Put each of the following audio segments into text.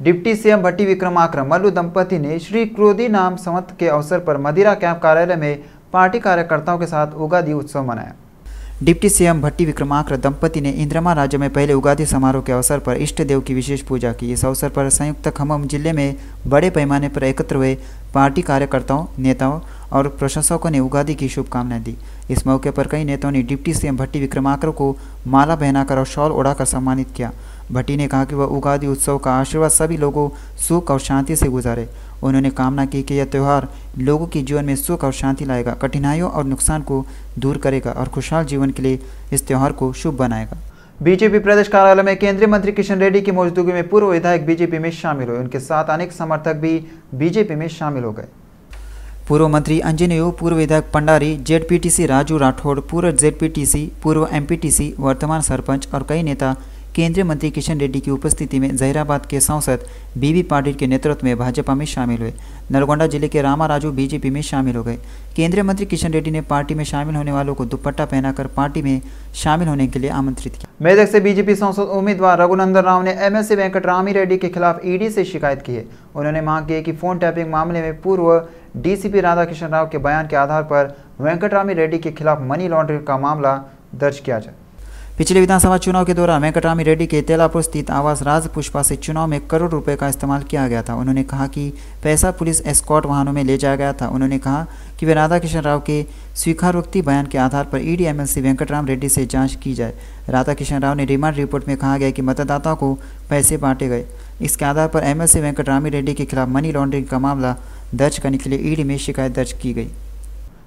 Deputy CM भट्टी विक्रमार्का मल्लू दंपति ने श्री क्रोधी नाम संवत के अवसर पर मदिरा कैंप कार्यालय में पार्टी कार्यकर्ताओं के साथ उगादी उत्सव मनाया। डिप्टी सीएम भट्टी विक्रमार्का दंपति ने इंद्रमा राज्य में पहले उगादी समारोह के अवसर पर इष्ट देव की विशेष पूजा की। इस अवसर पर संयुक्त खम्मम जिले में बड़े पैमाने पर एकत्र हुए पार्टी कार्यकर्ताओं, नेताओं और प्रशंसकों ने उगादी की शुभकामनाएं दी। इस मौके पर कई नेताओं ने डिप्टी सीएम भट्टी विक्रमार्का को माला पहनाकर और शॉल ओढ़ाकर सम्मानित किया। भट्टी ने कहा कि वह उगादी उत्सव का आशीर्वाद सभी लोगों सुख और शांति से गुजारे। उन्होंने कामना की कि यह त्यौहार लोगों के जीवन में सुख और शांति लाएगा, कठिनाइयों और नुकसान को दूर करेगा और खुशहाल जीवन के लिए इस त्यौहार को शुभ बनाएगा। बीजेपी प्रदेश कार्यालय में केंद्रीय मंत्री किशन रेड्डी की मौजूदगी में पूर्व विधायक बीजेपी में शामिल हुए। उनके साथ अनेक समर्थक भी बीजेपी में शामिल हो गए। पूर्व मंत्री अंजनेयू, पूर्व विधायक पंडारी, जेडपीटीसी राजू राठौड़, पूर्व जेडपीटीसी, पूर्व एमपीटीसी, वर्तमान सरपंच और कई नेता केंद्रीय मंत्री किशन रेड्डी की उपस्थिति में जहीराबाद के सांसद बीबी पाटिल के नेतृत्व में भाजपा में शामिल हुए। नलगोंडा जिले के रामा राजू बीजेपी में शामिल हो गए। केंद्रीय मंत्री किशन रेड्डी ने पार्टी में शामिल होने वालों को दुपट्टा पहनाकर पार्टी में शामिल होने के लिए आमंत्रित किया। मेदक से बीजेपी सांसद उम्मीदवार रघुनंदन राव ने एमएलसी वेंकटरामी रेड्डी के खिलाफ ईडी से शिकायत की है। उन्होंने मांग की है कि फोन टैपिंग मामले में पूर्व डीसीपी राधाकिशन राव के बयान के आधार पर वेंकटरामी रेड्डी के खिलाफ मनी लॉन्ड्रिंग का मामला दर्ज किया जाए। पिछले विधानसभा चुनाव के दौरान वेंकटरामी रेड्डी के तेलापुर स्थित आवास राजपुष्पा से चुनाव में करोड़ रुपए का इस्तेमाल किया गया था। उन्होंने कहा कि पैसा पुलिस एस्कॉर्ट वाहनों में ले जाया गया था। उन्होंने कहा कि वे राधाकिशन राव के स्वीकारोक्ति बयान के आधार पर ईडी एमएलसी वेंकटराम रेड्डी से जांच की जाए। राधाकिशन राव ने रिमांड रिपोर्ट में कहा गया कि मतदाताओं को पैसे बांटे गए। इसके आधार पर एमएलसी वेंकटरामी रेड्डी के खिलाफ मनी लॉन्ड्रिंग का मामला दर्ज करने के लिए ईडी में शिकायत दर्ज की गई।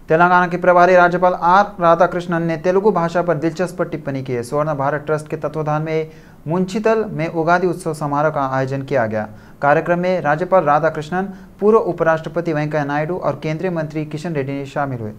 तेलंगाना के प्रभारी राज्यपाल आर राधाकृष्णन ने तेलुगु भाषा पर दिलचस्प टिप्पणी की है। स्वर्ण भारत ट्रस्ट के तत्वाधान में मुंचितल में उगादी उत्सव समारोह का आयोजन किया गया। कार्यक्रम में राज्यपाल राधाकृष्णन, पूर्व उपराष्ट्रपति वेंकैया नायडू और केंद्रीय मंत्री किशन रेड्डी शामिल हुए।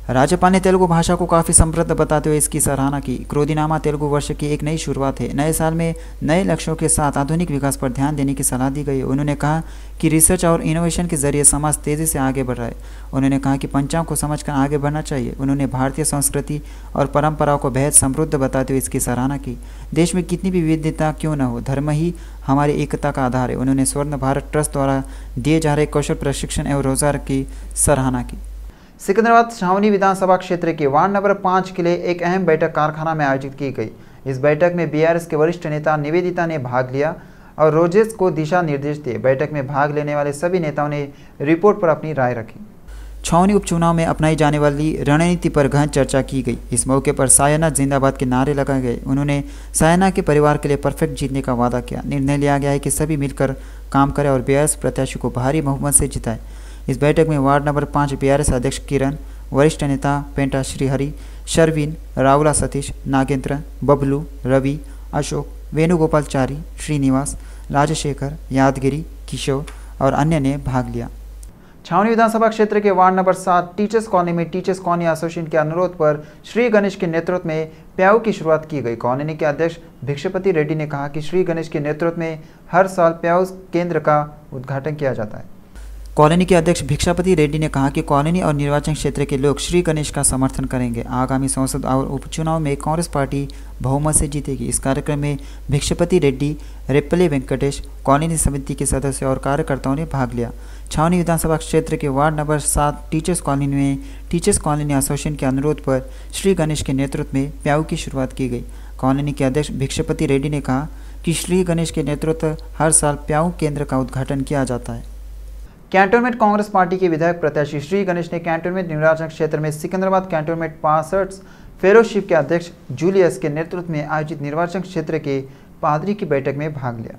राज्यपाल ने तेलुगु भाषा को काफ़ी समृद्ध बताते हुए इसकी सराहना की। क्रोधीनामा तेलुगु वर्ष की एक नई शुरुआत है। नए साल में नए लक्ष्यों के साथ आधुनिक विकास पर ध्यान देने की सलाह दी गई। उन्होंने कहा कि रिसर्च और इनोवेशन के जरिए समाज तेज़ी से आगे बढ़ रहा है। उन्होंने कहा कि पंचांग को समझकर आगे बढ़ना चाहिए। उन्होंने भारतीय संस्कृति और परंपराओं को बेहद समृद्ध बताते हुए इसकी सराहना की। देश में कितनी भी विविधता क्यों न हो, धर्म ही हमारी एकता का आधार है। उन्होंने स्वर्ण भारत ट्रस्ट द्वारा दिए जा रहे कौशल प्रशिक्षण एवं रोजगार की सराहना की। सिकंदराबाद छावनी विधानसभा क्षेत्र के वार्ड नंबर 5 के लिए एक अहम बैठक कारखाना में आयोजित की गई। इस बैठक में बीआरएस के वरिष्ठ नेता निवेदिता ने भाग लिया और रोजेस को दिशा निर्देश दिए। बैठक में भाग लेने वाले सभी नेताओं ने रिपोर्ट पर अपनी राय रखी। छावनी उपचुनाव में अपनाई जाने वाली रणनीति पर गहन चर्चा की गई। इस मौके पर सायना जिंदाबाद के नारे लगाए गए। उन्होंने सायना के परिवार के लिए परफेक्ट जीतने का वादा किया। निर्णय लिया गया है कि सभी मिलकर काम करें और बीआरएस प्रत्याशी को भारी बहुमत से जिताए। इस बैठक में वार्ड नंबर 5 बीआरएस अध्यक्ष किरण, वरिष्ठ नेता पेंटा श्रीहरि, शर्विन, रावला सतीश, नागेंद्र, बबलू, रवि, अशोक, वेणुगोपालचारी, श्रीनिवास, राजशेखर, यादगिरी, किशोर और अन्य ने भाग लिया। छावनी विधानसभा क्षेत्र के वार्ड नंबर 7 टीचर्स कॉलोनी में टीचर्स कॉलोनी एसोसिएशन के अनुरोध पर श्री गणेश के नेतृत्व में प्याऊ की शुरुआत की गई। कॉलोनी के अध्यक्ष भिक्षपति रेड्डी ने कहा कि श्री गणेश के नेतृत्व में हर साल प्याऊ केंद्र का उद्घाटन किया जाता है। कॉलोनी के अध्यक्ष भिक्षापति रेड्डी ने कहा कि कॉलोनी और निर्वाचन क्षेत्र के लोग श्री गणेश का समर्थन करेंगे। आगामी संसद और उपचुनाव में कांग्रेस पार्टी बहुमत से जीतेगी। इस कार्यक्रम में भिक्षापति रेड्डी, रेप्पले वेंकटेश, कॉलोनी समिति के सदस्य और कार्यकर्ताओं ने भाग लिया। छावनी विधानसभा क्षेत्र के वार्ड नंबर 7 टीचर्स कॉलोनी में टीचर्स कॉलोनी एसोसिएशन के अनुरोध पर श्री गणेश के नेतृत्व में प्याऊ की शुरुआत की गई। कॉलोनी के अध्यक्ष भिक्षापति रेड्डी ने कहा कि श्री गणेश के नेतृत्व हर साल प्याऊ केंद्र का उद्घाटन किया जाता है। कैंटोनमेंट कांग्रेस पार्टी के विधायक प्रत्याशी श्री गणेश ने कैंटोनमेंट निर्वाचन क्षेत्र में सिकंदराबाद कैंटोनमेंट 65 फेलोशिप के अध्यक्ष जूलियस के नेतृत्व में आयोजित निर्वाचन क्षेत्र के पादरी की बैठक में भाग लिया।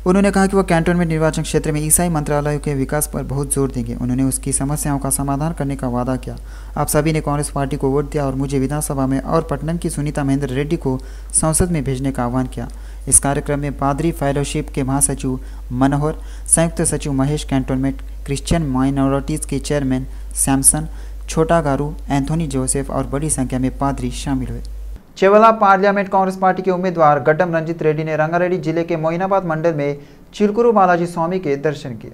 उन्होंने कहा कि वह कैंटोनमेंट निर्वाचन क्षेत्र में ईसाई मंत्रालय के विकास पर बहुत जोर देंगे। उन्होंने उसकी समस्याओं का समाधान करने का वादा किया। आप सभी ने कांग्रेस पार्टी को वोट दिया और मुझे विधानसभा में और पटनम की सुनीता महेंद्र रेड्डी को संसद में भेजने का आह्वान किया। इस कार्यक्रम में पादरी फेलोशिप के महासचिव मनोहर, संयुक्त सचिव महेश, कैंटोनमेंट क्रिश्चियन माइनॉरिटीज़ के चेयरमैन सैमसन, छोटा गारू, एंथोनी जोसेफ और बड़ी संख्या में पादरी शामिल हुए। चेवला पार्लियामेंट कांग्रेस पार्टी के उम्मीदवार गड्डम रंजित रेड्डी ने रंगारेड्डी जिले के मोइनाबाद मंडल में चिलकुरु बालाजी स्वामी के दर्शन किए।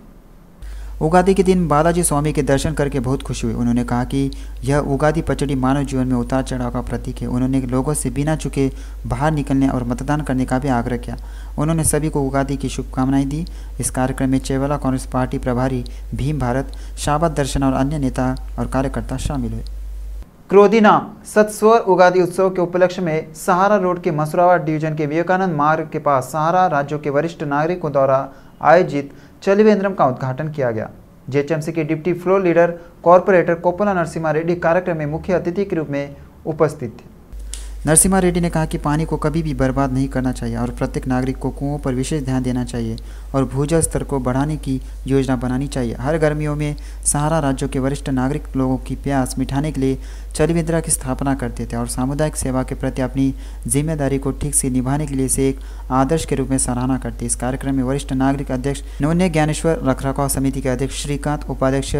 उगादि के दिन बालाजी स्वामी के दर्शन करके बहुत खुशी हुई। उन्होंने कहा कि यह उगादि पचड़ी मानव जीवन में उतार चढ़ाव का प्रतीक है। उन्होंने लोगों से बिना चुके बाहर निकलने और मतदान करने का भी आग्रह किया। उन्होंने सभी को उगादि की शुभकामनाएं दी। इस कार्यक्रम में चेवेला कांग्रेस पार्टी प्रभारी भीम भारत, शाबत दर्शन और अन्य नेता और कार्यकर्ता शामिल हुए। क्रोधी नाम सतस्वर उगादि उत्सव के उपलक्ष्य में सहारा रोड के मसुराबाद डिवीजन के विवेकानंद मार्ग के पास सहारा राज्यों के वरिष्ठ नागरिकों द्वारा आयोजित चलिवेंद्रम का उद्घाटन किया गया। जेएचएमसी के deputy floor leader corporator Koppala Narasimha Reddy कार्यक्रम में मुख्य अतिथि के रूप में उपस्थित थे। नरसिम्हा रेड्डी ने कहा कि पानी को कभी भी बर्बाद नहीं करना चाहिए और प्रत्येक नागरिक को कुओं पर विशेष ध्यान देना चाहिए और भूजल स्तर को बढ़ाने की योजना बनानी चाहिए। हर गर्मियों में सहारा राज्यों के वरिष्ठ नागरिक लोगों की प्यास मिटाने के लिए चलिवेंद्रा की स्थापना करते थे और सामुदायिक सेवा के प्रति अपनी जिम्मेदारी को ठीक से निभाने के लिए इसे एक आदर्श के रूप में सराहना करते। इस कार्यक्रम में वरिष्ठ नागरिक अध्यक्ष नोन्य ज्ञानेश्वर रखरखाव समिति के अध्यक्ष श्रीकांत, उपाध्यक्ष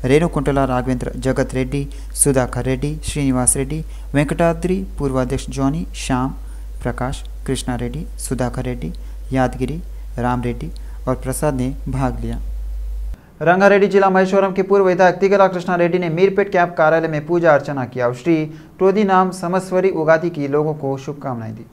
रेणुकुंटला राघवेंद्र, जगत रेड्डी, सुधाकर रेड्डी, श्रीनिवास रेड्डी, वेंकटाद्रि, पूर्वाध्यक्ष जॉनी, श्याम प्रकाश, कृष्णा रेड्डी, सुधाकर रेड्डी, यादगिरी, राम रेड्डी और प्रसाद ने भाग लिया। रंगारेड्डी जिला महेश्वरम के पूर्व विधायक तिगला कृष्णा रेड्डी ने मीरपेट कैंप कार्यालय में पूजा अर्चना किया और श्री क्रोधी नाम समस्वरी उगादि की लोगों को शुभकामनाएं दी।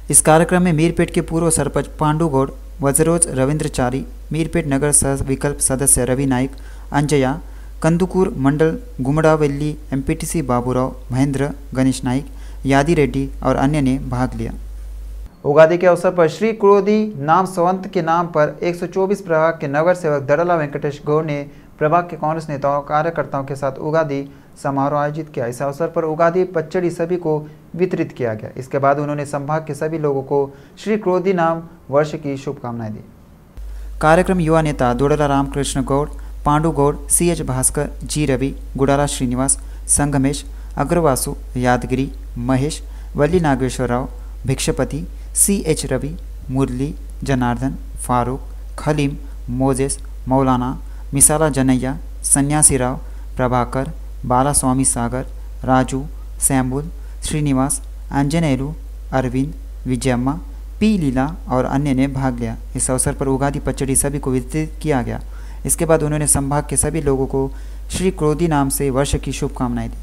इस कार्यक्रम में मीरपेट के पूर्व सरपंच पांडु गौड़, वज्रोज रविंद्रचारी, मीरपेट नगर सह विकल्प सदस्य रवि नाइक, अंजया, कंदुकूर मंडल गुमड़ावेल्ली एमपीटीसी बाबूराव, महेंद्र, गणेश नाइक, यादी रेड्डी और अन्य ने भाग लिया। उगादि के अवसर पर श्री क्रोधी नाम संवत के नाम पर 124 प्रभाग के नगर सेवक दड़ला वेंकटेश गौड़ ने प्रभाग के कांग्रेस नेताओं और कार्यकर्ताओं के साथ उगादि समारोह आयोजित किया। इस अवसर पर उगादि पचड़ी सभी को वितरित किया गया। इसके बाद उन्होंने संभाग के सभी लोगों को श्री क्रोधी नाम वर्ष की शुभकामनाएं दी। कार्यक्रम युवा नेता दोड़ला रामकृष्ण गौड़, पांडु गौड़, CH भास्कर, जी रवि, गुड़ाला श्रीनिवास, संगमेश, अग्रवासु, यादगिरी, महेश, वल्ली नागेश्वर राव, भिक्षपति, CH रवि, मुरली, जनार्दन, फारूक, खलीम, मोजेस, मौलाना, मिसाला जनैया, सन्यासी राव, प्रभाकर, बालास्वामी सागर, राजू, सैम्बुल, श्रीनिवास, अंजनेलू, अरविंद, विजयम्मा, पी लीला और अन्य ने भाग लिया। इस अवसर पर उगादि पचड़ी सभी को वितरित किया गया। इसके बाद उन्होंने संभाग के सभी लोगों को श्री क्रोधी नाम से वर्ष की शुभकामनाएं दी।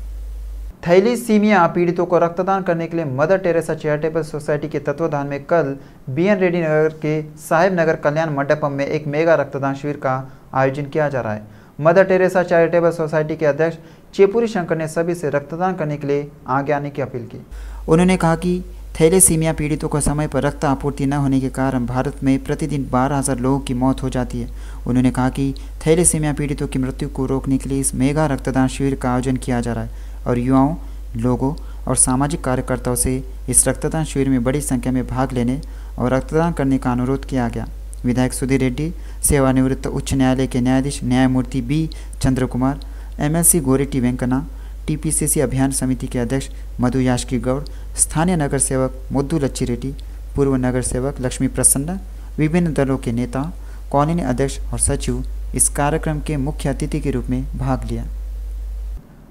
थैलीसीमिया पीड़ितों को रक्तदान करने के लिए मदर टेरेसा चैरिटेबल सोसाइटी के तत्वाधान में कल BN रेड्डी नगर के साहेब नगर कल्याण मंडपम में एक मेगा रक्तदान शिविर का आयोजन किया जा रहा है। मदर टेरेसा चैरिटेबल सोसाइटी के अध्यक्ष चेपुरी शंकर ने सभी से रक्तदान करने के लिए आगे आने की अपील की। उन्होंने कहा कि थैलेसीमिया पीड़ितों को समय पर रक्त आपूर्ति न होने के कारण भारत में प्रतिदिन 12,000 लोगों की मौत हो जाती है। उन्होंने कहा कि थैलेसीमिया पीड़ितों की मृत्यु को रोकने के लिए इस मेगा रक्तदान शिविर का आयोजन किया जा रहा है और युवाओं, लोगों और सामाजिक कार्यकर्ताओं से इस रक्तदान शिविर में बड़ी संख्या में भाग लेने और रक्तदान करने का अनुरोध किया गया। विधायक सुधीर रेड्डी, सेवानिवृत्त उच्च न्यायालय के न्यायाधीश न्यायमूर्ति B चंद्र कुमार, MLC गोरेटी वेंकना, TPCC अभियान समिति के अध्यक्ष मधु याशकी गौड़, स्थानीय नगर सेवक मुद्दू लच्ची रेड्डी, पूर्व नगर सेवक लक्ष्मी प्रसन्न, विभिन्न दलों के नेता, कॉलोनी अध्यक्ष और सचिव इस कार्यक्रम के मुख्य अतिथि के रूप में भाग लिया।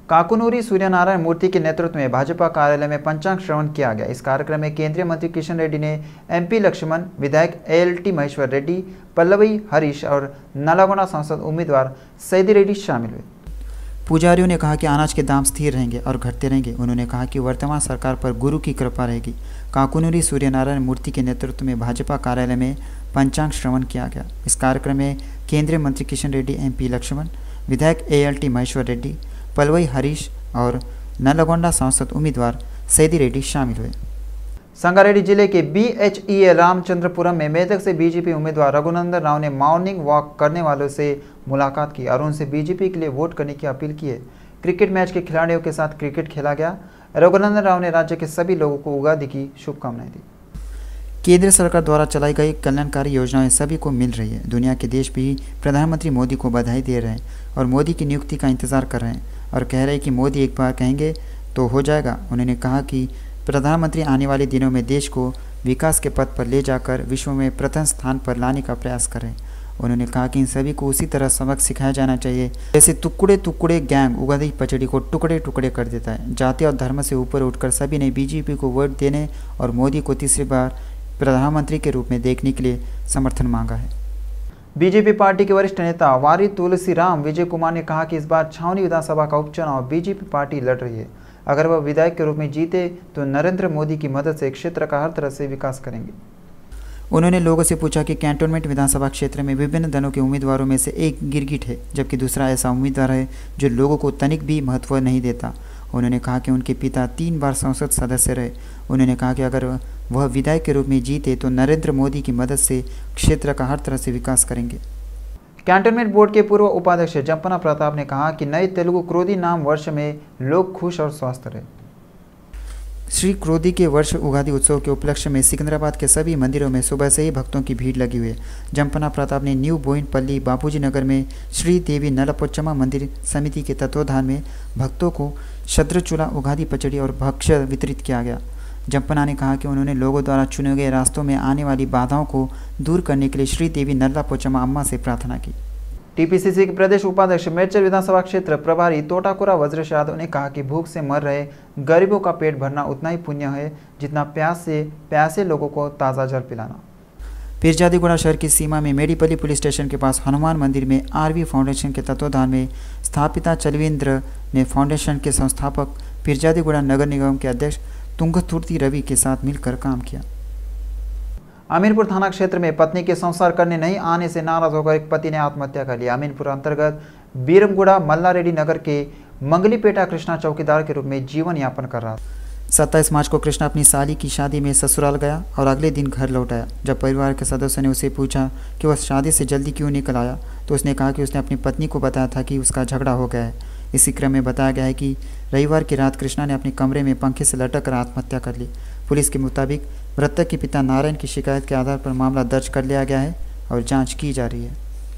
काकुनूरी सूर्यनारायण मूर्ति के नेतृत्व में भाजपा कार्यालय में पंचांग श्रवण किया गया। इस कार्यक्रम में केंद्रीय मंत्री किशन रेड्डी ने MP लक्ष्मण, विधायक ALT महेश्वर रेड्डी, पल्लवी हरीश और नलागोंडा सांसद उम्मीदवार सैदी रेड्डी शामिल हुए। पुजारियों ने कहा कि अनाज के दाम स्थिर रहेंगे और घटते रहेंगे। उन्होंने कहा कि वर्तमान सरकार पर गुरु की कृपा रहेगी। काकुनूरी सूर्यनारायण मूर्ति के नेतृत्व में भाजपा कार्यालय में पंचांग श्रवण किया गया। इस कार्यक्रम में केंद्रीय मंत्री किशन रेड्डी, MP लक्ष्मण, विधायक ALT महेश्वर रेड्डी, पलवई हरीश और नलगोंडा सांसद उम्मीदवार सैदी रेड्डी शामिल हुए। संगारेड्डी जिले के BHEL रामचंद्रपुरम में मेदक से बीजेपी उम्मीदवार रघुनंदन राव ने मॉर्निंग वॉक करने वालों से मुलाकात की और उनसे बीजेपी के लिए वोट करने की अपील की है। क्रिकेट मैच के खिलाड़ियों के साथ क्रिकेट खेला गया। रघुनंदन राव ने राज्य के सभी लोगों को उगादि की शुभकामनाएं दी। केंद्र सरकार द्वारा चलाई गई कल्याणकारी योजनाएं सभी को मिल रही है। दुनिया के देश भी प्रधानमंत्री मोदी को बधाई दे रहे हैं और मोदी की नियुक्ति का इंतजार कर रहे हैं और कह रहे हैं कि मोदी एक बार कहेंगे तो हो जाएगा। उन्होंने कहा कि प्रधानमंत्री आने वाले दिनों में देश को विकास के पथ पर ले जाकर विश्व में प्रथम स्थान पर लाने का प्रयास करें। उन्होंने कहा कि इन सभी को उसी तरह सबक सिखाया जाना चाहिए जैसे टुकड़े टुकड़े गैंग उगादि पचड़ी को टुकड़े टुकड़े कर देता है। जाति और धर्म से ऊपर उठकर सभी ने बीजेपी को वोट देने और मोदी को तीसरी बार प्रधानमंत्री के रूप में देखने के लिए समर्थन मांगा है। बीजेपी पार्टी के वरिष्ठ नेता वारी तुलसीराम विजय कुमार ने कहा कि इस बार छावनी विधानसभा का उपचुनाव बीजेपी पार्टी लड़ रही है। अगर वह विधायक के रूप में जीते तो नरेंद्र मोदी की मदद से क्षेत्र का हर तरह से विकास करेंगे। उन्होंने लोगों से पूछा कि कैंटोनमेंट विधानसभा क्षेत्र में विभिन्न दलों के उम्मीदवारों में से एक गिरगिट है, जबकि दूसरा ऐसा उम्मीदवार है जो लोगों को तनिक भी महत्व नहीं देता। उन्होंने कहा कि उनके पिता 3 बार संसद सदस्य रहे। उन्होंने कहा कि अगर वह विधायक के रूप में जीते तो नरेंद्र मोदी की मदद से क्षेत्र का हर तरह से विकास करेंगे। कैंटोनमेंट बोर्ड के पूर्व उपाध्यक्ष जंपना प्रताप ने कहा कि नए तेलुगु क्रोधी नाम वर्ष में लोग खुश और स्वस्थ रहे। श्री क्रोधी के वर्ष उगादी उत्सव के उपलक्ष्य में सिकंदराबाद के सभी मंदिरों में सुबह से ही भक्तों की भीड़ लगी हुई है। जंपना प्रताप ने न्यू बोइनपल्ली बापूजी नगर में श्री देवी नलपोचम्मा मंदिर समिति के तत्वाधान में भक्तों को शद्रचूला उगादी पचड़ी और भक्ष्य वितरित किया गया। जंपना ने कहा कि उन्होंने लोगों द्वारा चुने गए रास्तों में आने वाली बाधाओं को दूर करने के लिए श्री देवी नल्लापोचम्मा अम्मा से प्रार्थना की। टीपीसीसी के प्रदेश उपाध्यक्ष मेडचल विधानसभा क्षेत्र प्रभारी तोटाकुरा वज्रेश यादव ने कहा कि भूख से मर रहे गरीबों का पेट भरना उतना ही पुण्य है जितना प्यासे लोगों को ताज़ा जल पिलाना। पीरजादीगुड़ा शहर की सीमा में मेडीपल्ली पुलिस स्टेशन के पास हनुमान मंदिर में आरवी फाउंडेशन के तत्वाधान में स्थापिता चलविंद्र ने फाउंडेशन के संस्थापक पीरजादीगुड़ा नगर निगम के अध्यक्ष तुंगथुर्ती रवि के साथ मिलकर काम किया। अमीनपुर थाना क्षेत्र में पत्नी के संसार करने नहीं आने से नाराज होकर एक पति ने आत्महत्या कर लिया। अमीनपुर अंतर्गत बीरमगुड़ा मल्लारेड्डी नगर के मंगलीपेटा कृष्णा चौकीदार के रूप में जीवन यापन कर रहा था। 27 मार्च को कृष्णा अपनी साली की शादी में ससुराल गया और अगले दिन घर लौट आया। जब परिवार के सदस्यों ने उसे पूछा कि वह शादी से जल्दी क्यों निकल आया तो उसने कहा कि उसने अपनी पत्नी को बताया था कि उसका झगड़ा हो गया है। इसी क्रम में बताया गया है कि रविवार की रात कृष्णा ने अपने कमरे में पंखे से लटक कर आत्महत्या कर ली। पुलिस के मुताबिक मृतक के पिता नारायण की शिकायत के आधार पर मामला दर्ज कर लिया गया है और जांच की जा रही है।